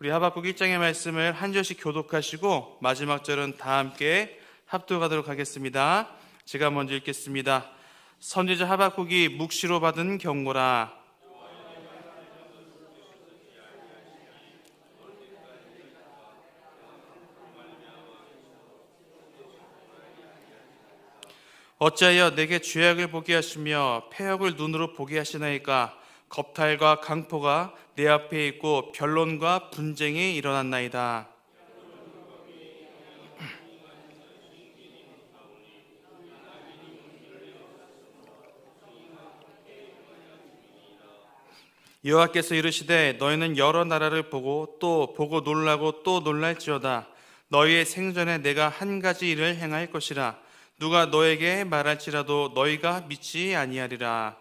우리 하박국 1장의 말씀을 한 절씩 교독하시고 마지막 절은 다 함께 합독하도록 하겠습니다. 제가 먼저 읽겠습니다. 선지자 하박국이 묵시로 받은 경고라. 어찌하여 내게 죄악을 보게 하시며 패역을 눈으로 보게 하시나이까? 겁탈과 강포가 내 앞에 있고 변론과 분쟁이 일어났나이다. 여호와께서 이르시되 너희는 여러 나라를 보고 또 보고 놀라고 또 놀랄지어다. 너희의 생전에 내가 한 가지 일을 행할 것이라. 누가 너에게 말할지라도 너희가 믿지 아니하리라.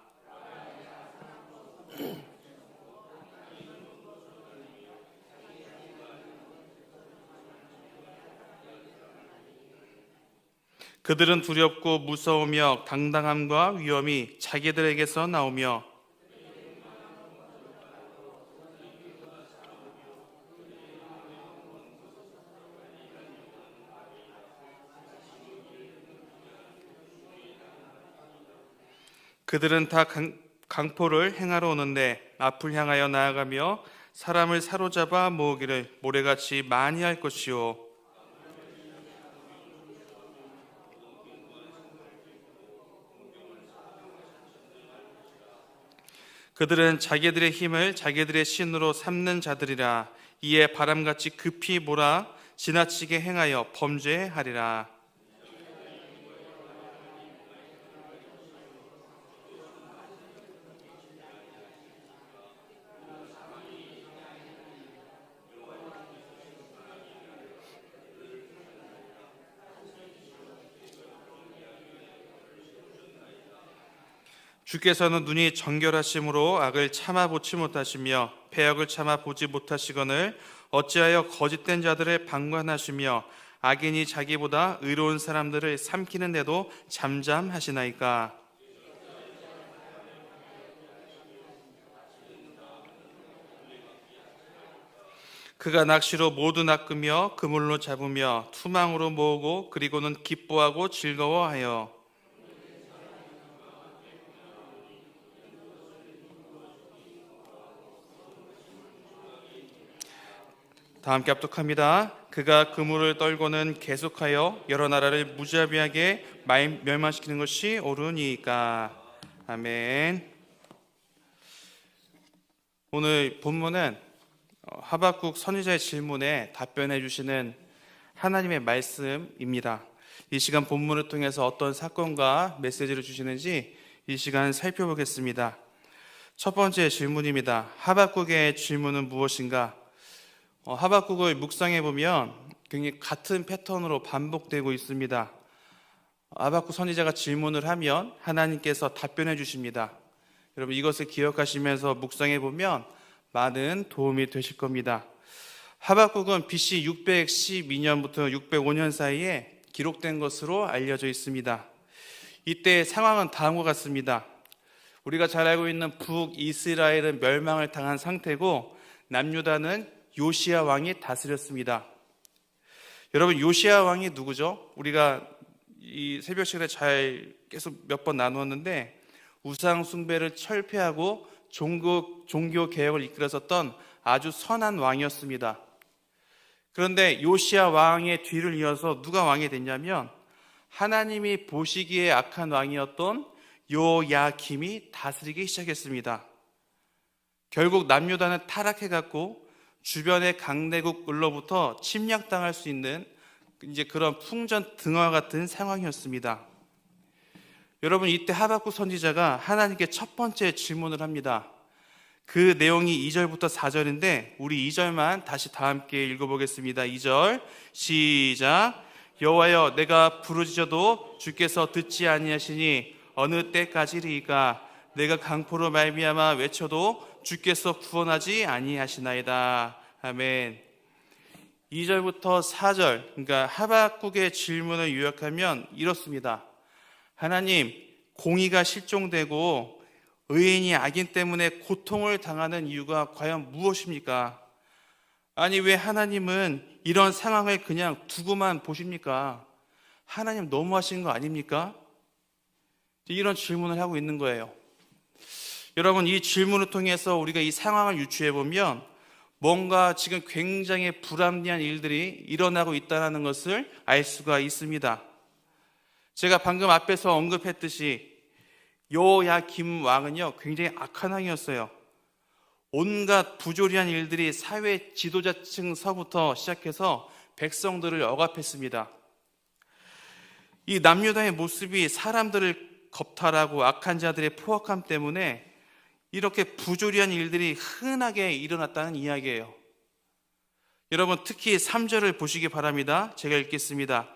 그들은 두렵고 무서우며 당당함과 위엄이 자기들에게서 나오며 그들은 다 강포를 행하러 오는데 앞을 향하여 나아가며 사람을 사로잡아 모으기를 모래같이 많이 할 것이요. 그들은 자기들의 힘을 자기들의 신으로 삼는 자들이라. 이에 바람같이 급히 몰아 지나치게 행하여 범죄하리라. 주께서는 눈이 정결하심으로 악을 참아 보지 못하시며 패역을 참아 보지 못하시거늘 어찌하여 거짓된 자들을 방관하시며 악인이 자기보다 의로운 사람들을 삼키는데도 잠잠하시나이까? 그가 낚시로 모두 낚으며 그물로 잡으며 투망으로 모으고 그리고는 기뻐하고 즐거워하여 다 함께 합독합니다. 그가 그물을 떨고는 계속하여 여러 나라를 무자비하게 멸망시키는 것이 옳으니까. 아멘. 오늘 본문은 하박국 선지자의 질문에 답변해 주시는 하나님의 말씀입니다. 이 시간 본문을 통해서 어떤 사건과 메시지를 주시는지 이 시간 살펴보겠습니다. 첫 번째 질문입니다. 하박국의 질문은 무엇인가? 하박국을 묵상해 보면 굉장히 같은 패턴으로 반복되고 있습니다. 하박국 선지자가 질문을 하면 하나님께서 답변해 주십니다. 여러분 이것을 기억하시면서 묵상해 보면 많은 도움이 되실 겁니다. 하박국은 BC 612년부터 605년 사이에 기록된 것으로 알려져 있습니다. 이때 상황은 다음과 같습니다. 우리가 잘 알고 있는 북이스라엘은 멸망을 당한 상태고 남유다는 요시야 왕이 다스렸습니다. 여러분 요시야 왕이 누구죠? 우리가 이 새벽 시간에 잘 계속 몇 번 나누었는데 우상 숭배를 철폐하고 종교 개혁을 이끌었었던 아주 선한 왕이었습니다. 그런데 요시야 왕의 뒤를 이어서 누가 왕이 됐냐면 하나님이 보시기에 악한 왕이었던 요야김이 다스리기 시작했습니다. 결국 남유다는 타락해갔고 주변의 강대국으로부터 침략당할 수 있는 이제 그런 풍전등화 같은 상황이었습니다. 여러분 이때 하박국 선지자가 하나님께 첫 번째 질문을 합니다. 그 내용이 2절부터 4절인데 우리 2절만 다시 다 함께 읽어보겠습니다. 2절 시작. 여호와여 내가 부르짖어도 주께서 듣지 아니하시니 어느 때까지리이까? 내가 강포로 말미암아 외쳐도 주께서 구원하지 아니하시나이다. 아멘. 2절부터 4절, 그러니까 하박국의 질문을 요약하면 이렇습니다. 하나님, 공의가 실종되고 의인이 악인 때문에 고통을 당하는 이유가 과연 무엇입니까? 아니, 왜 하나님은 이런 상황을 그냥 두고만 보십니까? 하나님 너무하신 거 아닙니까? 이런 질문을 하고 있는 거예요. 여러분, 이 질문을 통해서 우리가 이 상황을 유추해 보면 뭔가 지금 굉장히 불합리한 일들이 일어나고 있다는 것을 알 수가 있습니다. 제가 방금 앞에서 언급했듯이 요야김 왕은요, 굉장히 악한 왕이었어요. 온갖 부조리한 일들이 사회 지도자층서부터 시작해서 백성들을 억압했습니다. 이 남유다의 모습이 사람들을 겁탈하고 악한 자들의 포악함 때문에 이렇게 부조리한 일들이 흔하게 일어났다는 이야기예요. 여러분, 특히 3절을 보시기 바랍니다. 제가 읽겠습니다.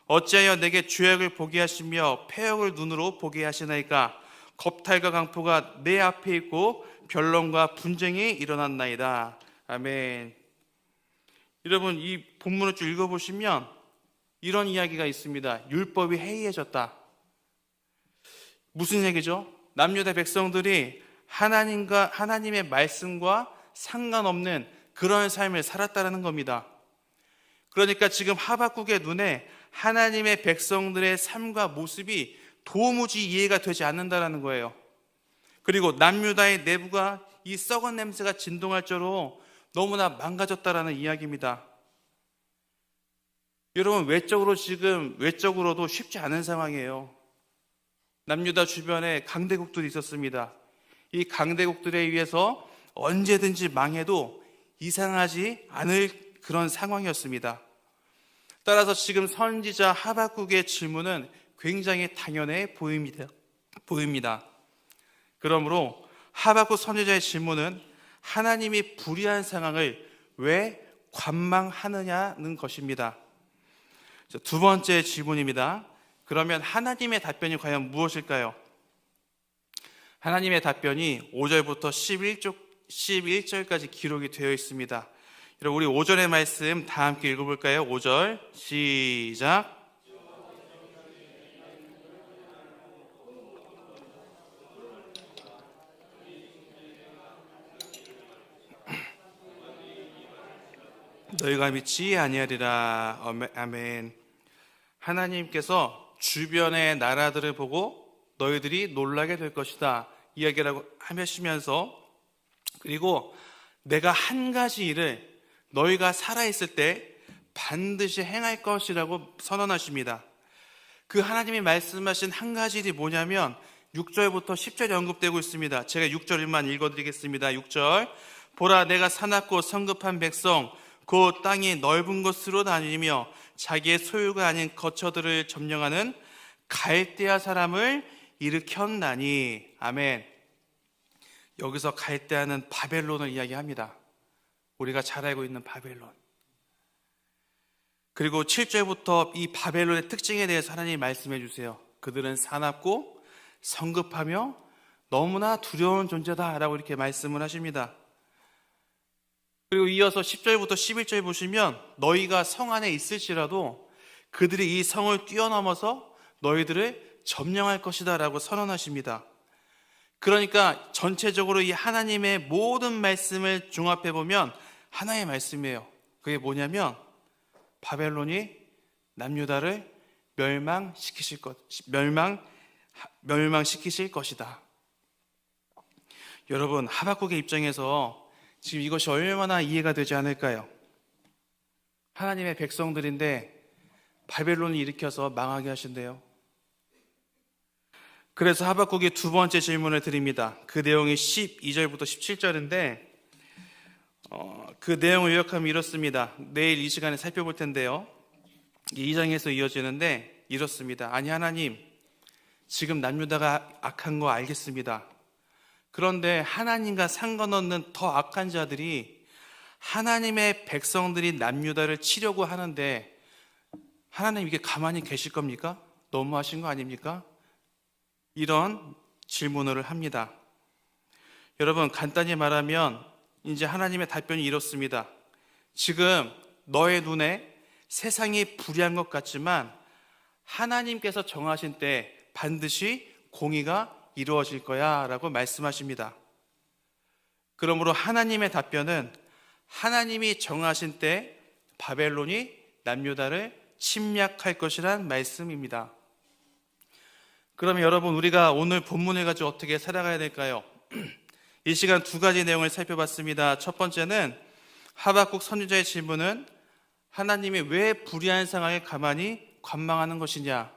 어찌하여 내게 죄악을 보게 하시며 패역을 눈으로 보게 하시나이까? 겁탈과 강포가 내 앞에 있고 변론과 분쟁이 일어났나이다. 아멘. 여러분, 이 본문을 쭉 읽어보시면 이런 이야기가 있습니다. 율법이 해이해졌다. 무슨 얘기죠? 남유다 백성들이 하나님의 말씀과 상관없는 그런 삶을 살았다는 겁니다. 그러니까 지금 하박국의 눈에 하나님의 백성들의 삶과 모습이 도무지 이해가 되지 않는다는 거예요. 그리고 남유다의 내부가 이 썩은 냄새가 진동할 정도로 너무나 망가졌다라는 이야기입니다. 여러분, 외적으로도 쉽지 않은 상황이에요. 남유다 주변에 강대국들이 있었습니다. 이 강대국들에 의해서 언제든지 망해도 이상하지 않을 그런 상황이었습니다. 따라서 지금 선지자 하박국의 질문은 굉장히 당연해 보입니다. 그러므로 하박국 선지자의 질문은 하나님이 불의한 상황을 왜 관망하느냐는 것입니다. 두 번째 질문입니다. 그러면 하나님의 답변이 과연 무엇일까요? 하나님의 답변이 5절부터 11절까지 기록이 되어 있습니다. 여러분, 우리 5절의 말씀 다 함께 읽어볼까요? 5절 시작. 너희가 믿지 아니하리라. 아멘. 하나님께서 주변의 나라들을 보고 너희들이 놀라게 될 것이다 이야기라고 하시면서, 그리고 내가 한 가지 일을 너희가 살아있을 때 반드시 행할 것이라고 선언하십니다. 그 하나님이 말씀하신 한 가지 일이 뭐냐면 6절부터 10절에 언급되고 있습니다. 제가 6절만 읽어드리겠습니다. 6절. 보라, 내가 사납고 성급한 백성 곧 땅이 넓은 곳으로 다니며 자기의 소유가 아닌 거처들을 점령하는 갈대아 사람을 일으켰나니. 아멘. 여기서 갈대아는 바벨론을 이야기합니다. 우리가 잘 알고 있는 바벨론. 그리고 7절부터 이 바벨론의 특징에 대해서 하나님이 말씀해 주세요. 그들은 사납고 성급하며 너무나 두려운 존재다라고 이렇게 말씀을 하십니다. 그리고 이어서 10절부터 11절 보시면 너희가 성 안에 있을지라도 그들이 이 성을 뛰어넘어서 너희들을 점령할 것이다 라고 선언하십니다. 그러니까 전체적으로 이 하나님의 모든 말씀을 종합해 보면 하나의 말씀이에요. 그게 뭐냐면 바벨론이 남유다를 멸망시키실 것이다. 여러분, 하박국의 입장에서 지금 이것이 얼마나 이해가 되지 않을까요? 하나님의 백성들인데 바벨론을 일으켜서 망하게 하신대요. 그래서 하박국이 두 번째 질문을 드립니다. 그 내용이 12절부터 17절인데 그 내용을 요약하면 이렇습니다. 내일 이 시간에 살펴볼 텐데요. 2장에서 이어지는데 이렇습니다. 아니, 하나님, 지금 남유다가 악한 거 알겠습니다. 그런데 하나님과 상관없는 더 악한 자들이 하나님의 백성들이 남유다를 치려고 하는데 하나님 이게 가만히 계실 겁니까? 너무하신 거 아닙니까? 이런 질문을 합니다. 여러분, 간단히 말하면 이제 하나님의 답변이 이렇습니다. 지금 너의 눈에 세상이 불의한 것 같지만 하나님께서 정하신 때 반드시 공의가 이루어질 거야 라고 말씀하십니다. 그러므로 하나님의 답변은 하나님이 정하신 때 바벨론이 남유다를 침략할 것이란 말씀입니다. 그러면 여러분, 우리가 오늘 본문을 가지고 어떻게 살아가야 될까요? 이 시간 두 가지 내용을 살펴봤습니다. 첫 번째는 하박국 선지자의 질문은 하나님이 왜 불의한 상황을 가만히 관망하는 것이냐.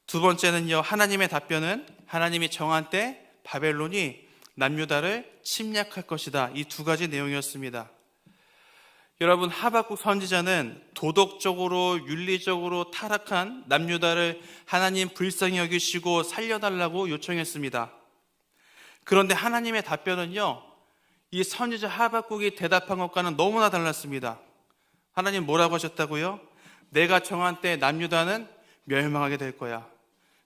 두 번째는요, 하나님의 답변은 하나님이 정한 때 바벨론이 남유다를 침략할 것이다. 이 두 가지 내용이었습니다. 여러분, 하박국 선지자는 도덕적으로 윤리적으로 타락한 남유다를 하나님 불쌍히 여기시고 살려달라고 요청했습니다. 그런데 하나님의 답변은요, 이 선지자 하박국이 대답한 것과는 너무나 달랐습니다. 하나님 뭐라고 하셨다고요? 내가 정한 때 남유다는 멸망하게 될 거야.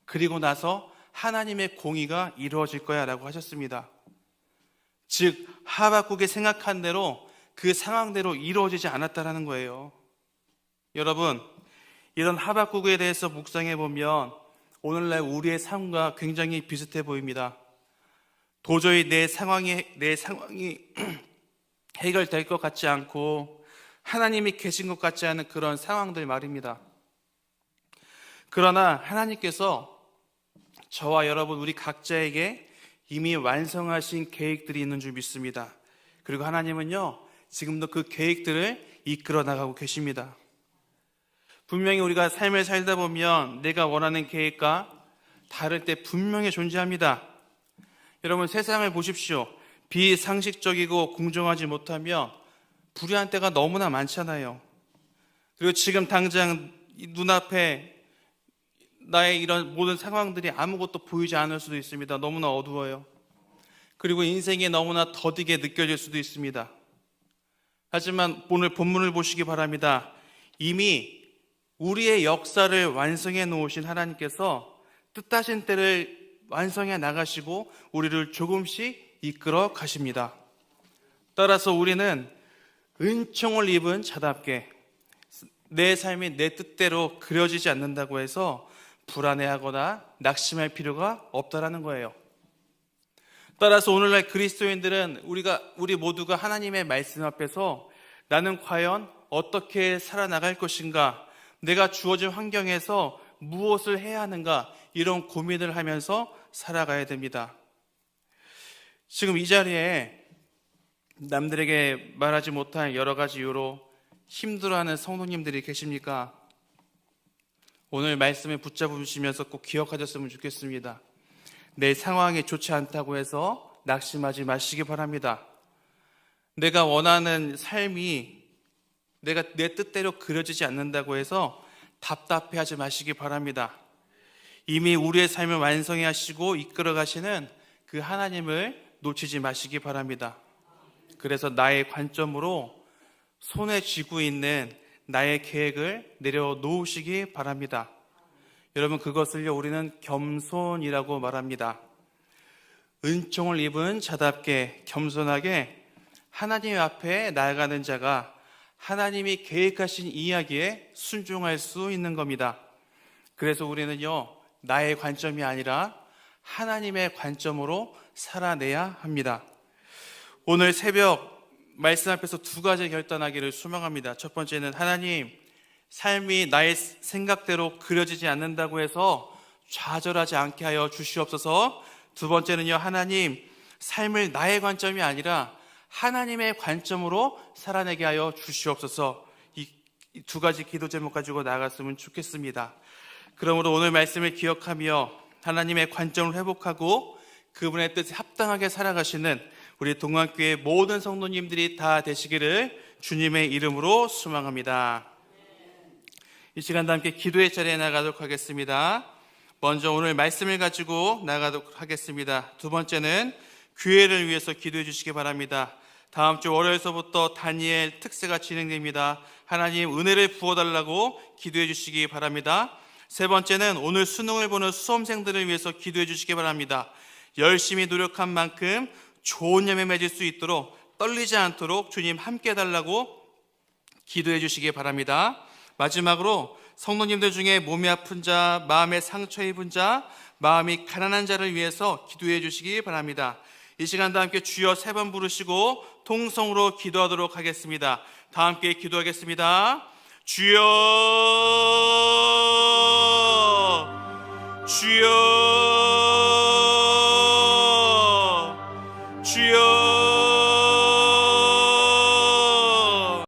그리고 나서 하나님의 공의가 이루어질 거야 라고 하셨습니다. 즉 하박국이 생각한 대로 그 상황대로 이루어지지 않았다라는 거예요. 여러분, 이런 하박국에 대해서 묵상해 보면 오늘날 우리의 삶과 굉장히 비슷해 보입니다. 도저히 내 상황이 해결될 것 같지 않고 하나님이 계신 것 같지 않은 그런 상황들 말입니다. 그러나 하나님께서 저와 여러분 우리 각자에게 이미 완성하신 계획들이 있는 줄 믿습니다. 그리고 하나님은요, 지금도 그 계획들을 이끌어 나가고 계십니다. 분명히 우리가 삶을 살다 보면 내가 원하는 계획과 다를 때 분명히 존재합니다. 여러분, 세상을 보십시오. 비상식적이고 공정하지 못하며 불의한 때가 너무나 많잖아요. 그리고 지금 당장 눈앞에 나의 이런 모든 상황들이 아무것도 보이지 않을 수도 있습니다. 너무나 어두워요. 그리고 인생이 너무나 더디게 느껴질 수도 있습니다. 하지만 오늘 본문을 보시기 바랍니다. 이미 우리의 역사를 완성해 놓으신 하나님께서 뜻하신 때를 완성해 나가시고 우리를 조금씩 이끌어 가십니다. 따라서 우리는 은총을 입은 자답게 내 삶이 내 뜻대로 그려지지 않는다고 해서 불안해하거나 낙심할 필요가 없다라는 거예요. 따라서 오늘날 그리스도인들은 우리 모두가 하나님의 말씀 앞에서 나는 과연 어떻게 살아나갈 것인가, 내가 주어진 환경에서 무엇을 해야 하는가, 이런 고민을 하면서 살아가야 됩니다. 지금 이 자리에 남들에게 말하지 못한 여러 가지 이유로 힘들어하는 성도님들이 계십니까? 오늘 말씀을 붙잡으시면서 꼭 기억하셨으면 좋겠습니다. 내 상황이 좋지 않다고 해서 낙심하지 마시기 바랍니다. 내가 원하는 삶이 내가 내 뜻대로 그려지지 않는다고 해서 답답해하지 마시기 바랍니다. 이미 우리의 삶을 완성해 하시고 이끌어 가시는 그 하나님을 놓치지 마시기 바랍니다. 그래서 나의 관점으로 손에 쥐고 있는 나의 계획을 내려놓으시기 바랍니다. 여러분, 그것을요 우리는 겸손이라고 말합니다. 은총을 입은 자답게 겸손하게 하나님 앞에 나아가는 자가 하나님이 계획하신 이야기에 순종할 수 있는 겁니다. 그래서 우리는요 나의 관점이 아니라 하나님의 관점으로 살아내야 합니다. 오늘 새벽 말씀 앞에서 두 가지 결단하기를 소망합니다. 첫 번째는 하나님, 삶이 나의 생각대로 그려지지 않는다고 해서 좌절하지 않게 하여 주시옵소서. 두 번째는요, 하나님, 삶을 나의 관점이 아니라 하나님의 관점으로 살아내게 하여 주시옵소서. 이 두 가지 기도 제목 가지고 나아갔으면 좋겠습니다. 그러므로 오늘 말씀을 기억하며 하나님의 관점을 회복하고 그분의 뜻에 합당하게 살아가시는 우리 동안교회 모든 성도님들이 다 되시기를 주님의 이름으로 소망합니다. 이 시간도 함께 기도의 자리에 나가도록 하겠습니다. 먼저 오늘 말씀을 가지고 나가도록 하겠습니다. 두 번째는 교회를 위해서 기도해 주시기 바랍니다. 다음 주 월요일서부터 다니엘 특세가 진행됩니다. 하나님 은혜를 부어달라고 기도해 주시기 바랍니다. 세 번째는 오늘 수능을 보는 수험생들을 위해서 기도해 주시기 바랍니다. 열심히 노력한 만큼 좋은 열매 맺을 수 있도록 떨리지 않도록 주님 함께 해달라고 기도해 주시기 바랍니다. 마지막으로 성도님들 중에 몸이 아픈 자, 마음에 상처 입은 자, 마음이 가난한 자를 위해서 기도해 주시기 바랍니다. 이 시간도 함께 주여 세 번 부르시고 통성으로 기도하도록 하겠습니다. 다 함께 기도하겠습니다. 주여, 주여, 주여.